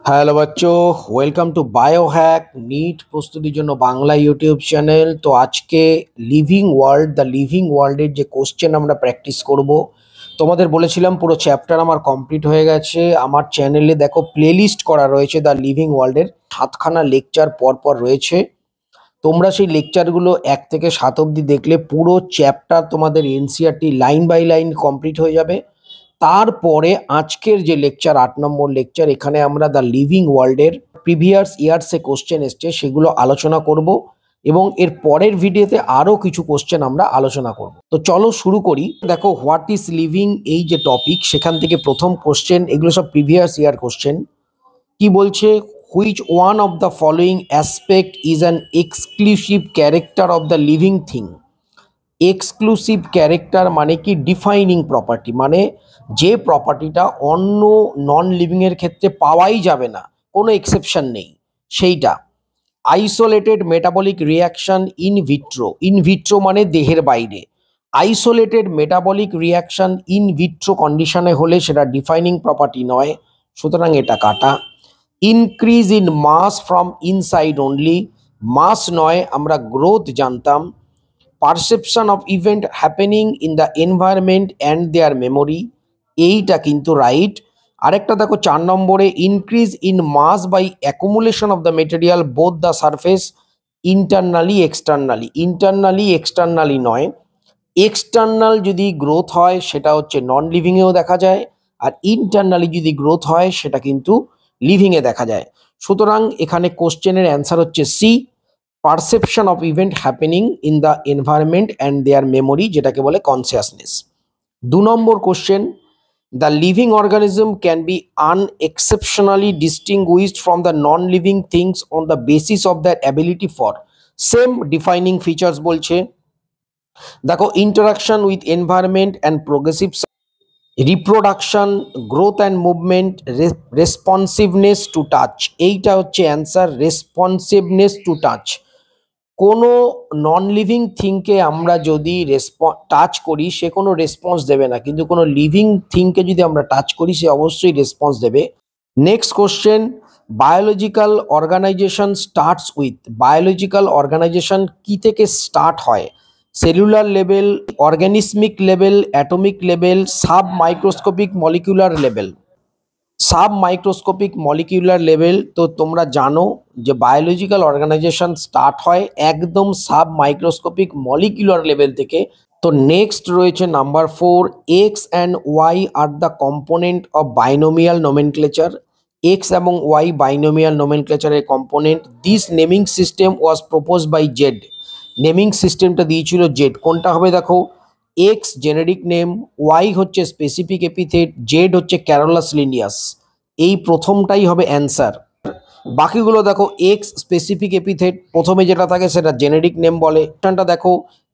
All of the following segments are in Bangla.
হ্যালো বাচ্চো, ওয়েলকাম টু বায়োহ্যাক নিট প্রস্তুতির জন্য বাংলা ইউটিউব চ্যানেল। তো আজকে লিভিং ওয়ার্ল্ডের যে কোশ্চেন আমরা প্র্যাকটিস করব। তোমাদের বলেছিলাম পুরো চ্যাপ্টার আমার কমপ্লিট হয়ে গেছে। আমার চ্যানেলে দেখো প্লেলিস্ট করা রয়েছে দ্য লিভিং ওয়ার্ল্ডের 7খানা লেকচার পর রয়েছে। তোমরা সেই লেকচারগুলো 1 থেকে 7 অবধি দেখলে পুরো চ্যাপ্টার তোমাদের NCERT line by line complete হয়ে যাবে। তারপরে আজকের যে লেকচার 8 নম্বর লেকচার, এখানে আমরা দ্য লিভিং ওয়ার্ল্ডের প্রিভিয়াস ইয়ার্সে কোশ্চেন এসছে সেগুলো আলোচনা করব এবং এর পরের ভিডিওতে আরও কিছু কোশ্চেন আমরা আলোচনা করব। তো চলো শুরু করি। দেখো হোয়াট ইজ লিভিং এই যে টপিক, সেখান থেকে প্রথম কোশ্চেন, এগুলো সব প্রিভিয়াস ইয়ার কোশ্চেন। কি বলছে? Which one of the following aspect is an exclusive character of the living thing. Exclusive character মানে কি? ডিফাইনিং প্রপার্টি, মানে যে প্রপার্টিটা অন্য নন লিভিংয়ের ক্ষেত্রে পাওয়াই যাবে না, কোনো এক্সেপশন নেই সেইটা। Isolated metabolic reaction in vitro. In vitro মানে দেহের বাইরে। Isolated metabolic reaction in vitro কন্ডিশনে হলে সেটা ডিফাইনিং প্রপার্টি নয়, সুতরাং এটা কাটা। Increase in mass from inside only, mass নয়, আমরা গ্রোথ জানতাম। Perception of event happening in the environment and their memory, এইটা কিন্তু রাইট। আরেকটা দেখো 4 নম্বরে, increase in mass by accumulation of the material both the surface internally externally. Internally externally নয়, এক্সটার্নাল যদি গ্রোথ হয় সেটা হচ্ছে নন লিভিংয়েও দেখা যায়, আর ইন্টারনালি যদি গ্রোথ হয় সেটা কিন্তু লিভিংয়ে দেখা যায়। সুতরাং এখানে কোশ্চেনের অ্যান্সার হচ্ছে C, perception of event happening in the environment and their memory, যেটাকে বলে কনসিয়াসনেস। 2 নম্বর question, the living organism can be unexceptionally distinguished from the non living things on the basis of their ability for same defining features বলছে। দেখো interaction with environment and progressive reproduction, growth and movement, responsiveness to touch, এইটা হচ্ছে অ্যান্সার, রেসপন্সিভনেস টু টাচ। কোনো নন লিভিং থিংকে আমরা যদি টাচ করি সে কোনো রেসপন্স দেবে না, কিন্তু কোনো লিভিং থিংকে যদি আমরা টাচ করি সে অবশ্যই রেসপন্স দেবে। Next question, biological organization starts with. Biological organization কি থেকে স্টার্ট হয়? Cellular level, organismic level, atomic level, sub microscopic molecular level. Sub microscopic molecular level. তো তোমরা জানো যে বায়োলজিক্যাল অর্গানাইজেশন স্টার্ট হয় একদম সাব মাইক্রোস্কোপিক মলিকিউলার লেভেল থেকে। তো নেক্সট রয়েছে number 4, X and Y are the component of binomial nomenclature. X এবং ওয়াই বাইনোমিয়াল নোমেনক্লেচারের component. This naming system was propose by Z. Naming সিস্টেমটা দিয়েছিল জেড। কোনটা হবে? দেখো, এক্স জেনেরিক নেম, ওয়াই হচ্ছে স্পেসিফিক এপিথেট, জেড হচ্ছে ক্যারোলাস লিনিয়াস। এই প্রথমটাই হবে অ্যান্সার। বাকিগুলো দেখো, এক্স স্পেসিফিক এপিথেট প্রথমে যেটা থাকে সেটা জেনেরিক নেম বলে। এখানটা দেখো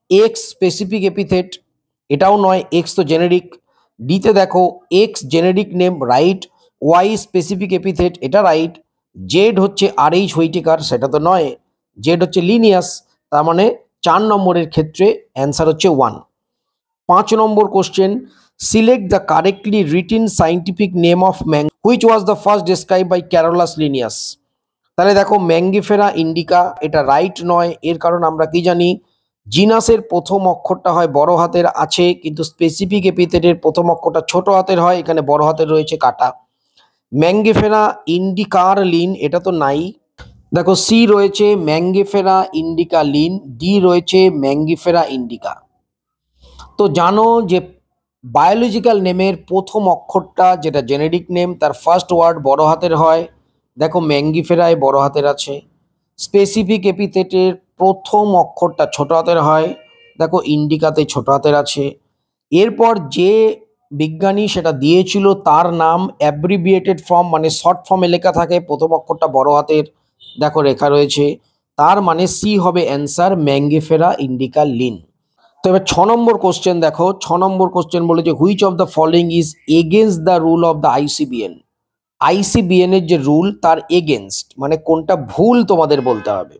এক্স স্পেসিফিক এপিথেট, এটাও নয়, এক্স তো জেনেরিক। ডিতে দেখো X generic name, right. Y specific epithet, এটা রাইট। জেড হচ্ছে আর এইচ হুইটেকার, সেটা তো নয়। জেড হচ্ছে লিনিয়াস, তার মানে 4 নম্বরের ক্ষেত্রে অ্যান্সার হচ্ছে 1। 5 নম্বর question, select the correctly written scientific name of which was the first describe by Carolus Linnaeus. তাহলে দেখো ম্যাঙ্গিফেরা ইন্ডিকা, এটা রাইট নয়। এর কারণ আমরা কি জানি? জিনাসের প্রথম অক্ষরটা হয় বড় হাতের আছে, কিন্তু স্পেসিফিক এপিথেটের প্রথম অক্ষরটা ছোট হাতের হয়, এখানে বড় হাতের রয়েছে, কাটা। ম্যাঙ্গিফেরা ইন্ডিকার লিন, এটা তো নাই। দেখো সি রয়েছে ম্যাঙ্গিফেরা ইন্ডিকা লিন, ডি রয়েছে ম্যাঙ্গিফেরা ইন্ডিকা। তো জানো যে বায়োলজিক্যাল নেমের প্রথম অক্ষরটা যেটা জেনেরিক নেম তার ফার্স্ট ওয়ার্ড বড় হাতের হয়। দেখো ম্যাঙ্গিফেরায় বড় হাতের আছে। স্পেসিফিক এপিথেটের প্রথম অক্ষরটা ছোট হাতের হয়, দেখো ইন্ডিকাতে ছোট হাতের আছে। এরপর যে বিজ্ঞানী সেটা দিয়েছিল তার নাম অ্যাব্রিভিয়েটেড ফর্ম মানে শর্ট ফর্মে লেখা থাকে, প্রথম অক্ষরটা বড় হাতের, দেখো রেখা রয়েছে, তার মানে সি হবে অ্যান্সার, ম্যাঙ্গিফেরা ইন্ডিকা লিন। তো এবার 6 নম্বর কোশ্চেন দেখো। 6 নম্বর কোশ্চেন বলেছে which of the following is against the rule of the আইসিবিএন। আইসিবিএন এর যে রুল তার এগেনস্ট, মানে কোনটা ভুল তোমাদের বলতে হবে।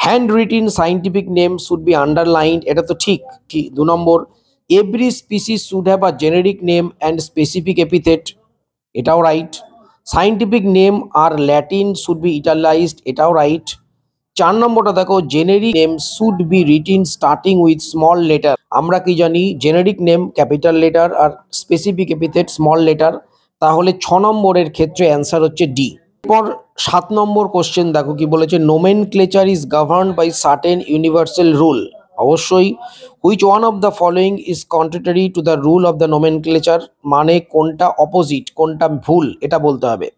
Hand written scientific name should be underlined, এটা তো ঠিক। 2 নম্বর, every species should have a generic name and specific epithet, এটাও রাইট। সাইন্টিফিক নেম আর ল্যাটিন শুড বি ইটালাইজড, এটাও রাইট। 4 নম্বরটা দেখো, generic name should be written starting with small letter. আমরা কি জানি, জেনেরিক নেম ক্যাপিটাল লেটার আর স্পেসিফিক এপিথেট স্মল লেটার। তাহলে 6 নম্বরের ক্ষেত্রে অ্যান্সার হচ্ছে ডি। এরপর 7 নম্বর কোশ্চেন দেখো কি বলেছে, nomenclature is governed by certain universal rule. অবশ্যই, which one of the following is contrary to the rule of the nomenclature, মানে কোনটা অপোজিট, কোনটা ভুল, এটা বলতে হবে।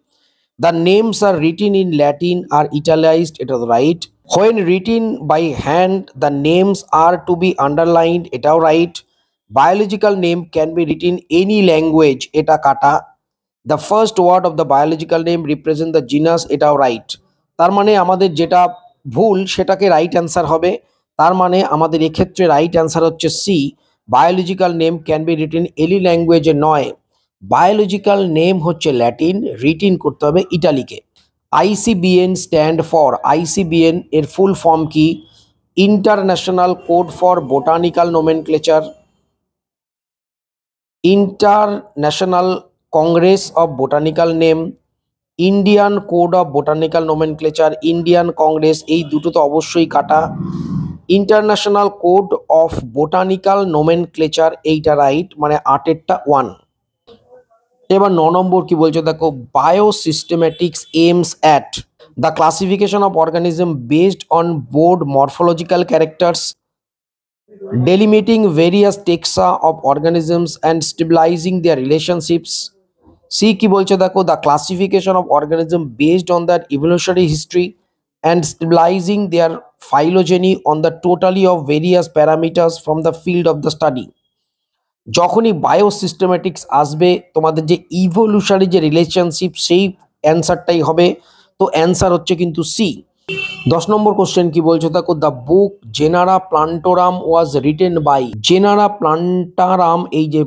The names are written in Latin are italicized, it is right. When written by hand, the names are to be underlined, এটাও right. Biological name can be written any language, এটা কাটা। The first word of the biological name represent the genus, এটাও right. তার মানে আমাদের যেটা ভুল সেটাকে রাইট অ্যান্সার হবে। তার মানে আমাদের এক্ষেত্রে রাইট অ্যান্সার হচ্ছে C, biological name can be written any ল্যাঙ্গুয়েজে নয়, বায়োলজিক্যাল নেম হচ্ছে ল্যাটিন, রিটিন করতে হবে ইটালিকে। আইসিবিএন স্ট্যান্ড ফর, আইসিবিএন এর ফুল ফর্ম কি? International code for botanical nomenclature, international congress of botanical name, Indian code of botanical nomenclature, Indian congress, এই দুটো তো অবশ্যই কাটা। International code of botanical nomenclature, এইটা রাইট, মানে 8-এরটা 1। এবার 9 নম্বর কি বলছে দেখো, বায়োসিস্টেমেটিক্স aims at the classification of organism based on board morphological characters, delimiting various taxa of organisms and stabilizing their relationships. C কি বলছে দেখো, the classification of organism based on their evolutionary history and stabilizing their phylogeny on the totality of various parameters from the field of the study. যখনই বায়োসিস্টেমেটিক্স আসবে, তোমাদের যে ইভলিউশনারি যে রিলেশনশিপ, সেই অ্যান্সারটাই হবে। তো অ্যান্সার হচ্ছে কিন্তু সি। 10 নম্বর কোশ্চেন কি বলছে দেখো, the book Genera Plantarum was written by, Genera Plantarum এই যে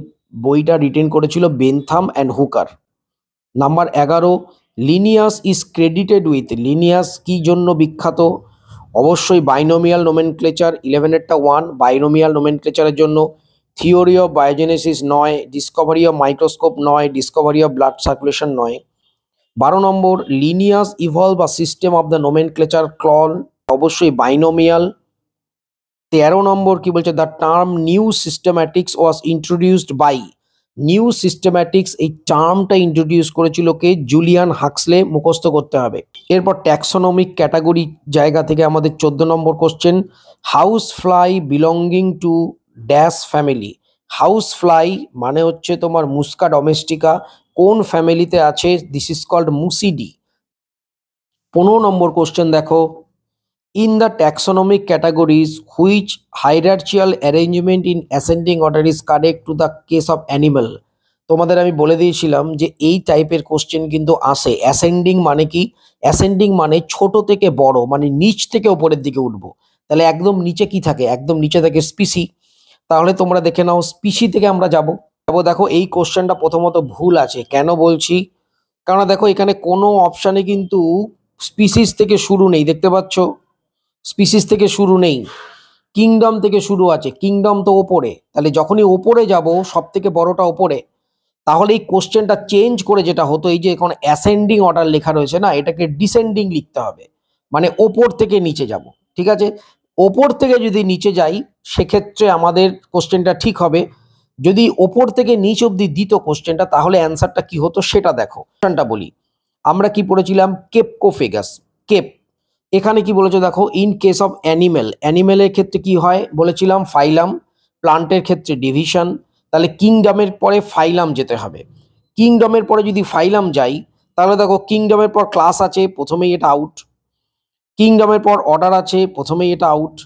বইটা রিটেন করেছিল Bentham and Hooker. Number 11, Linnaeus is credited with, Linnaeus কি জন্য বিখ্যাত? অবশ্যই বাইনোমিয়াল নোমেনক্লেচার, 11-এরটা 1 বাইনোমিয়াল নোমেনক্লেচারের জন্য। থিওরি অফ বায়োজেনেসিস নয়, ডিসকভারি অফ মাইক্রোস্কোপ নয়, ডিসকভারি অফ ব্লাড সার্কুলেশন নয়। 12 নম্বর, লিনিয়াস ইভলভ বা সিস্টেম অফ দ্য নোমেনক্লেচার ক্লন, অবশ্যই বাইনোমিয়াল। 13 নম্বর কি বলছে, the term new systematics was introduced by, new systematics এই টার্মটা ইন্ট্রোডিউস করেছিল কে? জুলিয়ান হাক্সলে, মুখস্থ করতে হবে। এরপর ট্যাক্সোনমিক ক্যাটাগরি জায়গা থেকে আমাদের 14 নম্বর কোশ্চেন, house fly belonging to dash family, house fly মানে হচ্ছে তোমার মুস্কা ডোমেস্টিকা, কোন ফ্যামিলিতে আছে? This is called Muscidae. 15 নম্বর কোশ্চেন দেখো, in the taxonomic categories which hierarchical arrangement in ascending order is correct to the case of animal. তোমাদের আমি বলে দিয়েছিলাম যে এই টাইপের কোশ্চেন কিন্তু আসে। অ্যাসেন্ডিং মানে কি? অ্যাসেন্ডিং মানে ছোট থেকে বড়, মানে নিচ থেকে ওপরের দিকে উঠবো। তাহলে একদম নিচে কি থাকে? একদম নিচে থাকে স্পিসি। তাহলে তোমরা দেখে নাও, স্পিসি থেকে আমরা যাবো। দেখো এই কোশ্চেনটা প্রথমত ভুল আছে। কেন বলছি? কারণ দেখো এখানে কোনো অপশানে কিন্তু স্পিসিস থেকে শুরু নেই, দেখতে পাচ্ছ? স্পিসিস থেকে শুরু নেই, কিংডম থেকে শুরু আছে। কিংডম তো ওপরে, তাহলে যখনই ওপরে যাব, সব থেকে বড়টা ওপরে, তাহলে এই কোশ্চেনটা চেঞ্জ করে যেটা হতো, এই যে এখন অ্যাসেন্ডিং অর্ডার লেখা রয়েছে না, এটাকে ডিসেন্ডিং লিখতে হবে, মানে ওপর থেকে নিচে যাব। ঠিক আছে, ওপর থেকে যদি নিচে যাই সেক্ষেত্রে আমাদের কোশ্চেনটা ঠিক হবে। যদি ওপর থেকে নিচ অব্দি দিত কোশ্চেনটা, তাহলে অ্যান্সারটা কি হতো সেটা দেখো। কোশ্চেনটা বলি, আমরা কি পড়েছিলাম? কেপকোফেগাস, কেপ। এখানে কি বলেছে দেখো, ইন কেস অফ অ্যানিমেল, অ্যানিমেলের ক্ষেত্রে কি হয় বলেছিলাম? ফাইলাম। প্লান্টের ক্ষেত্রে ডিভিশন। তাহলে কিংডমের পরে ফাইলাম যেতে হবে। কিংডমের পরে যদি ফাইলাম যাই, তাহলে দেখো কিংডমের পর ক্লাস আছে, প্রথমেই এটা আউট। কিংডমের পর অর্ডার আছে, প্রথমেই এটা আউট।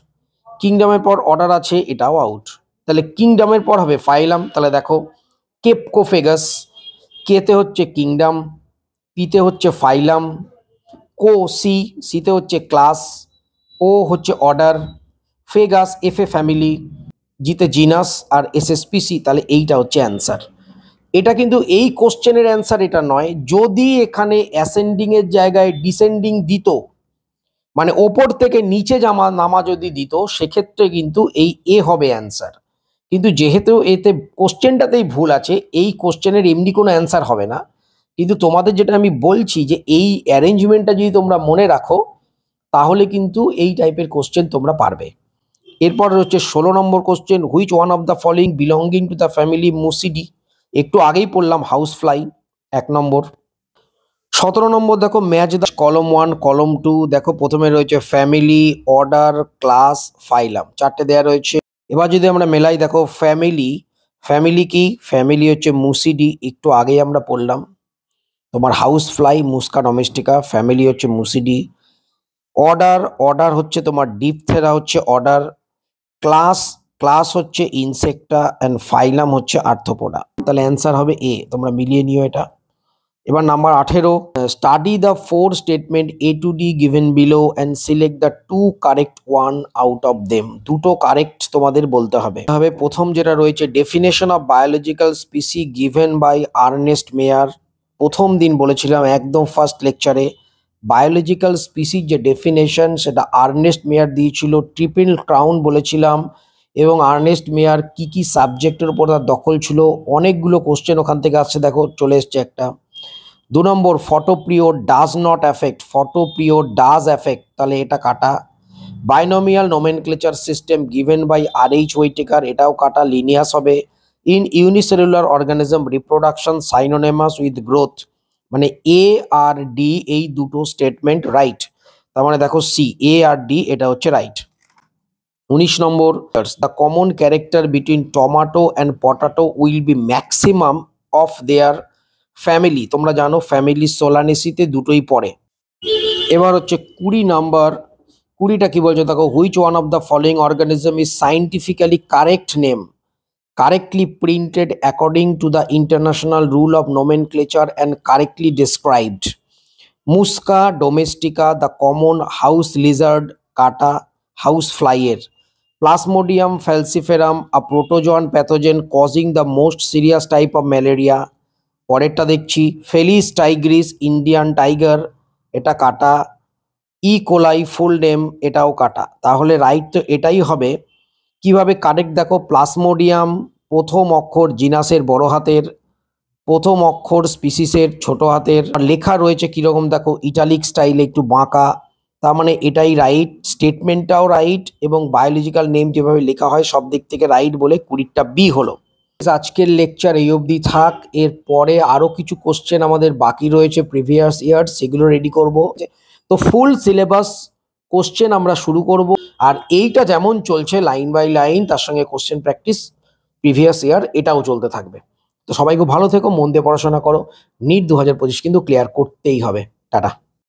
কিংডমের পর অর্ডার আছে, এটাও আউট। তাহলে কিংডমের পর হবে ফাইলাম। তাহলে দেখো কেপকোফেগাস, কেতে হচ্ছে কিংডম, পিতে হচ্ছে ফাইলাম, কো সি, সিতে হচ্ছে ক্লাস, ও হচ্ছে অর্ডার, ফেগাস এফে ফ্যামিলি, জিতে জিনাস, আর এস স্পিসি। তাহলে এইটা হচ্ছে অ্যান্সার। এটা কিন্তু এই কোশ্চেনের অ্যান্সার এটা নয়। যদি এখানে অ্যাসেন্ডিংয়ের জায়গায় ডিসেন্ডিং দিত, মানে ওপর থেকে নিচে নামা যদি দিত, সেক্ষেত্রে কিন্তু এই এ হবে অ্যান্সার। কিন্তু যেহেতু এতে কোশ্চেনটাতেই ভুল আছে, এই কোশ্চেনের এমনি কোনো অ্যান্সার হবে না। কিন্তু তোমাদের যেটা আমি বলছি যে এই অ্যারেঞ্জমেন্টটা যদি তোমরা মনে রাখো তাহলে কিন্তু এই টাইপের কোশ্চেন তোমরা পারবে। এরপর হচ্ছে 16 নম্বর question, which one of the following belonging to the family Muscidae. একটু আগেই পড়লাম হাউস ফ্লাই 1 নম্বর। 17 নম্বর দেখো ম্যাচ দ্য কলম 1 কলম 2। দেখো প্রথমে রয়েছে ফ্যামিলি, অর্ডার, ক্লাস, ফাইলাম, চারটে দেওয়া রয়েছে। এবার যদি আমরা মেলাই দেখো ফ্যামিলি, ফ্যামিলি কি, ফ্যামিলি হচ্ছে মুসিডি, একটু আগেই আমরা পড়লাম। তোমার হাউস ফ্লাই মুস্কা ডোমেস্টিকা, ফ্যামিলি হচ্ছে মুসিডি। অর্ডার, অর্ডার হচ্ছে তোমার ডিপথেরা হচ্ছে অর্ডার। ক্লাস, ক্লাস হচ্ছে ইনসেক্টা অ্যান্ড ফাইলাম হচ্ছে আর্থ্রোপোডা। তাহলে অ্যান্সার হবে এ, তোমরা মিলিয়ে নিও এটা। এবার number 18, study the 4 statement A to D given below and select the 2 correct one out of them. দুটো কারেক্ট তোমাদের বলতে হবে। প্রথম যেটা রয়েছে definition of biological species given by Ernst Mayr. প্রথম দিন বলেছিলাম একদম ফার্স্ট লেকচারে বায়োলজিক্যাল স্পিসির যে ডেফিনেশন সেটা আর্নেস্ট মেয়ার দিয়েছিল। ট্রিপল ক্রাউন বলেছিলাম এবং আর্নেস্ট মেয়ার কি কি সাবজেক্টের উপর তার দখল ছিল, অনেকগুলো কোশ্চেন ওখান থেকে আসছে। দেখো চলে এসছে একটা। 2 নম্বর photo period does not affect, photo period does affect, তাহলে এটা কাটা। Binomial nomenclature system given by R H. Whittaker, এটাও কাটা, লিনিয়াস হবে। In unicellular organism reproduction synonymous with growth, মানে এ আর ডি এই দুটো স্টেটমেন্ট রাইট। তার মানে দেখো সি, এ আর ডি এটা হচ্ছে right. 19 number the common character between tomato and potato will be maximum of their family. তোমরা জানো ফ্যামিলি সোলানেসিতে দুটোই পড়ে। এবার হচ্ছে 20 নাম্বার, 20টা কি বলছো দেখো, which one of the following organism is scientifically correct name correctly printed according to the international rule of nomenclature and correctly described. Musca domestica, the common house lizard, kata, house flyer. Plasmodium falciparum, a protozoan pathogen causing the most serious type of malaria. পরেরটা দেখছি ফেলিস টাইগ্রিস, ইন্ডিয়ান টাইগার, এটা কাটা। ই কোলাই ফুল নেম, এটাও কাটা। তাহলে রাইট তো এটাই হবে। কিভাবে কারেক্ট দেখো, প্লাসমোডিয়াম প্রথম অক্ষর জিনাসের বড় হাতের, প্রথম অক্ষর স্পিসিসের ছোট হাতের। আর লেখা রয়েছে কিরকম দেখো, ইটালিক স্টাইলে একটু বাঁকা, তার মানে এটাই রাইট। স্টেটমেন্টটাও রাইট এবং বায়োলজিক্যাল নেম যেভাবে লেখা হয় সব দিক থেকে রাইট বলে 20টা বি হলো। আজকের লেকচার এই অবধি থাক। এর পরে আরও কিছু কোশ্চেন আমাদের বাকি রয়েছে প্রিভিয়াস ইয়ার, সেগুলো রেডি করব। তো ফুল সিলেবাস কোশ্চেন আমরা শুরু করব। আর এইটা যেমন চলছে লাইন বাই লাইন, তার সঙ্গে কোশ্চেন প্র্যাকটিস প্রিভিয়াস ইয়ার এটাও চলতে থাকবে। তো সবাই খুব ভালো থেকো, মন দিয়ে পড়াশোনা করো। নিট 2025 কিন্তু ক্লিয়ার করতেই হবে। টাটা।